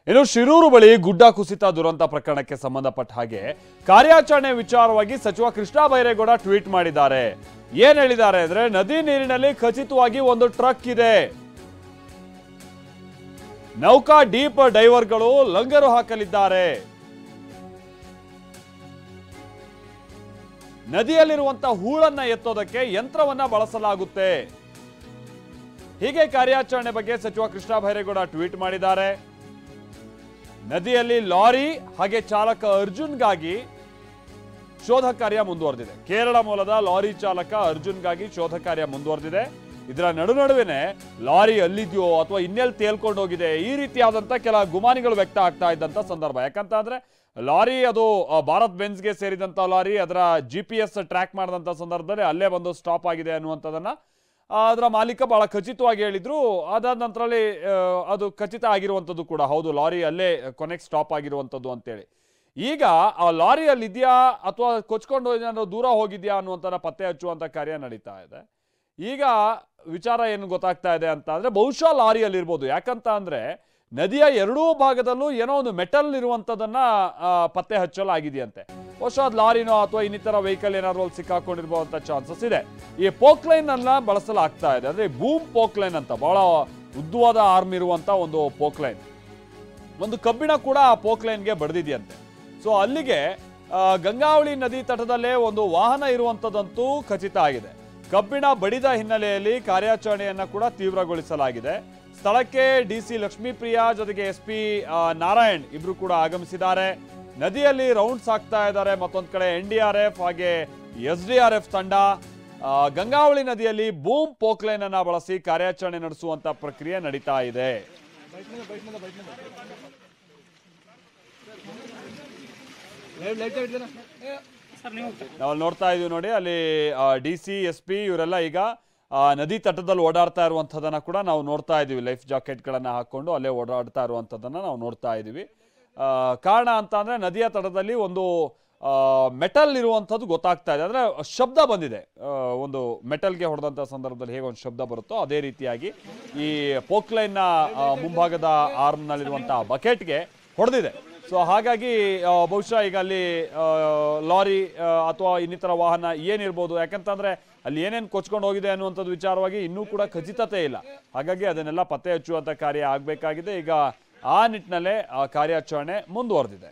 ಇನ್ನು ಶಿರೂರು ಬಳಿ ಗುಡ್ಡ ಕುಸಿತ ದುರಂತ ಪ್ರಕರಣಕ್ಕೆ ಸಂಬಂಧಪಟ್ಟ ಹಾಗೆ ಕಾರ್ಯಾಚರಣೆ ವಿಚಾರವಾಗಿ ಸಚಿವ ಕೃಷ್ಣ ಬೈರೇಗೌಡ ಟ್ವೀಟ್ ಮಾಡಿದ್ದಾರೆ. ಏನ್ ಹೇಳಿದ್ದಾರೆ ಅಂದ್ರೆ, ನದಿ ನೀರಿನಲ್ಲಿ ಖಚಿತವಾಗಿ ಒಂದು ಟ್ರಕ್ ಇದೆ, ನೌಕಾ ಡೀಪ್ ಡೈವರ್ಗಳು ಲಂಗರು ಹಾಕಲಿದ್ದಾರೆ, ನದಿಯಲ್ಲಿರುವಂತಹ ಹೂಳನ್ನ ಎತ್ತೋದಕ್ಕೆ ಯಂತ್ರವನ್ನ ಬಳಸಲಾಗುತ್ತೆ. ಹೀಗೆ ಕಾರ್ಯಾಚರಣೆ ಬಗ್ಗೆ ಸಚಿವ ಕೃಷ್ಣ ಬೈರೇಗೌಡ ಟ್ವೀಟ್ ಮಾಡಿದ್ದಾರೆ. ನದಿಯಲ್ಲಿ ಲಾರಿ ಹಾಗೆ ಚಾಲಕ ಅರ್ಜುನ್ಗಾಗಿ ಶೋಧ ಕಾರ್ಯ ಮುಂದುವರೆದಿದೆ. ಕೇರಳ ಮೂಲದ ಲಾರಿ ಚಾಲಕ ಅರ್ಜುನ್ಗಾಗಿ ಶೋಧ ಕಾರ್ಯ ಮುಂದುವರೆದಿದೆ. ಇದರ ನಡುವೆ ಲಾರಿ ಅಲ್ಲಿದೆಯೋ ಅಥವಾ ಇನ್ನೆಲ್ಲಿ ತೇಲ್ಕೊಂಡು ಹೋಗಿದೆ, ಈ ರೀತಿಯಾದಂತ ಕೆಲ ಗುಮಾನಿಗಳು ವ್ಯಕ್ತ ಆಗ್ತಾ ಇದ್ದಂತ ಸಂದರ್ಭ. ಯಾಕಂತ ಅಂದ್ರೆ ಲಾರಿ ಅದು ಭಾರತ್ ಬೆನ್ಸ್ಗೆ ಸೇರಿದಂತ ಲಾರಿ, ಅದರ GPS ಟ್ರ್ಯಾಕ್ ಮಾಡಿದಂತ ಸಂದರ್ಭದಲ್ಲಿ ಅಲ್ಲೇ ಬಂದು ಸ್ಟಾಪ್ ಆಗಿದೆ ಅನ್ನುವಂಥದ್ದನ್ನ ಅದರ ಮಾಲೀಕ ಬಹಳ ಖಚಿತವಾಗಿ ಹೇಳಿದ್ರು. ಅದಾದ ನಂತರದಲ್ಲಿ ಅದು ಖಚಿತ ಆಗಿರುವಂಥದ್ದು ಕೂಡ ಹೌದು, ಲಾರಿ ಅಲ್ಲೇ ಕೊನೆಗೆ ಸ್ಟಾಪ್ ಆಗಿರುವಂಥದ್ದು ಅಂತೇಳಿ. ಈಗ ಆ ಲಾರಿಯಲ್ಲಿ ಇದೆಯಾ ಅಥವಾ ಕೊಚ್ಕೊಂಡು ಏನಾದ್ರು ದೂರ ಹೋಗಿದ್ಯಾ ಅನ್ನುವಂಥನ್ನ ಪತ್ತೆ ಹಚ್ಚುವಂಥ ಕಾರ್ಯ ನಡೀತಾ ಇದೆ. ಈಗ ವಿಚಾರ ಏನು ಗೊತ್ತಾಗ್ತಾ ಇದೆ ಅಂತ ಅಂದ್ರೆ, ಬಹುಶಃ ಲಾರಿಯಲ್ಲಿ ಇರ್ಬೋದು. ಯಾಕಂತ ಅಂದ್ರೆ ನದಿಯ ಎರಡೂ ಭಾಗದಲ್ಲೂ ಏನೋ ಒಂದು ಮೆಟಲ್ ಇರುವಂಥದ್ದನ್ನ ಪತ್ತೆ ಹಚ್ಚಲಾಗಿದೆಯಂತೆ. ಬಹುಶಃ ಅದು ಲಾರಿನೋ ಅಥವಾ ಇನ್ನಿತರ ವೆಹಿಕಲ್ ಏನಾದ್ರು ಅಲ್ಲಿ ಸಿಕ್ಕಾಕೊಂಡಿರುವಂಥ ಚಾನ್ಸಸ್ ಇದೆ. ಈ ಪೋಕ್ಲೈನ್ ಅನ್ನ ಬಳಸಲಾಗ್ತಾ ಇದೆ. ಅಂದ್ರೆ ಬೂಮ್ ಪೋಕ್ಲೈನ್ ಅಂತ, ಬಹಳ ಉದ್ದವಾದ ಆರ್ಮ್ ಇರುವಂತ ಒಂದು ಪೋಕ್ಲೈನ್, ಒಂದು ಕಬ್ಬಿಣ ಕೂಡ ಆ ಪೋಕ್ಲೈನ್ಗೆ ಬಡ್ದಿದೆಯಂತೆ. ಸೊ ಅಲ್ಲಿಗೆ ಗಂಗಾವಳಿ ನದಿ ತಟದಲ್ಲೇ ಒಂದು ವಾಹನ ಇರುವಂಥದ್ದಂತೂ ಖಚಿತ ಆಗಿದೆ. ಕಬ್ಬಿಣ ಬಡಿದ ಹಿನ್ನೆಲೆಯಲ್ಲಿ ಕಾರ್ಯಾಚರಣೆಯನ್ನ ಕೂಡ ತೀವ್ರಗೊಳಿಸಲಾಗಿದೆ. ಸ್ಥಳಕ್ಕೆ DC ಲಕ್ಷ್ಮೀಪ್ರಿಯಾ ಜೊತೆಗೆ SP ನಾರಾಯಣ್ ಇಬ್ರು ಕೂಡ ಆಗಮಿಸಿದ್ದಾರೆ. ನದಿಯಲ್ಲಿ ರೌಂಡ್ಸ್ ಆಗ್ತಾ ಇದ್ದಾರೆ. ಮತ್ತೊಂದು ಕಡೆ NDRF ಹಾಗೆ SDRF ತಂಡ ಗಂಗಾವಳಿ ನದಿಯಲ್ಲಿ ಬೂಮ್ ಪೋಕ್ಲೈನ್ ಅನ್ನ ಬಳಸಿ ಕಾರ್ಯಾಚರಣೆ ನಡೆಸುವಂತ ಪ್ರಕ್ರಿಯೆ ನಡೀತಾ ಇದೆ. ನಾವು ನೋಡ್ತಾ ಇದೀವಿ ನೋಡಿ, ಅಲ್ಲಿ DC SP ಇವರೆಲ್ಲ ಈಗ ನದಿ ತಟದಲ್ಲಿ ಓಡಾಡ್ತಾ ಇರುವಂಥದ್ದನ್ನ ಕೂಡ ನಾವು ನೋಡ್ತಾ ಇದೀವಿ. ಲೈಫ್ ಜಾಕೆಟ್ಗಳನ್ನ ಹಾಕೊಂಡು ಅಲ್ಲೇ ಓಡಾಡ್ತಾ ಇರುವಂಥದ್ದನ್ನ ನಾವು ನೋಡ್ತಾ ಇದೀವಿ. ಕಾರಣ ಅಂತ ಅಂದ್ರೆ ನದಿಯ ತಟದಲ್ಲಿ ಒಂದು ಮೆಟಲ್ ಇರುವಂಥದ್ದು ಗೊತ್ತಾಗ್ತಾ ಇದೆ. ಅಂದ್ರೆ ಶಬ್ದ ಬಂದಿದೆ, ಒಂದು ಮೆಟಲ್ಗೆ ಹೊಡೆದಂಥ ಸಂದರ್ಭದಲ್ಲಿ ಹೇಗೆ ಒಂದು ಶಬ್ದ ಬರುತ್ತೋ ಅದೇ ರೀತಿಯಾಗಿ ಈ ಪೋಕ್ಲೈನ್ನ ಮುಂಭಾಗದ ಆರ್ಮ್ನಲ್ಲಿರುವಂತಹ ಬಕೆಟ್ಗೆ ಹೊಡೆದಿದೆ. ಸೊ ಹಾಗಾಗಿ ಬಹುಶಃ ಈಗ ಅಲ್ಲಿ ಲಾರಿ ಅಥವಾ ಇನ್ನಿತರ ವಾಹನ ಏನಿರ್ಬೋದು, ಯಾಕಂತಂದ್ರೆ ಅಲ್ಲಿ ಏನೇನು ಕೊಚ್ಕೊಂಡು ಹೋಗಿದೆ ಅನ್ನುವಂಥದ್ದು ವಿಚಾರವಾಗಿ ಇನ್ನೂ ಕೂಡ ಖಚಿತತೆ ಇಲ್ಲ. ಹಾಗಾಗಿ ಅದನ್ನೆಲ್ಲ ಪತ್ತೆ ಹಚ್ಚುವಂಥ ಕಾರ್ಯ ಆಗಬೇಕಾಗಿದೆ. ಈಗ ಆ ನಿಟ್ಟಿನಲ್ಲೇ ಕಾರ್ಯಾಚರಣೆ ಮುಂದುವರೆದಿದೆ.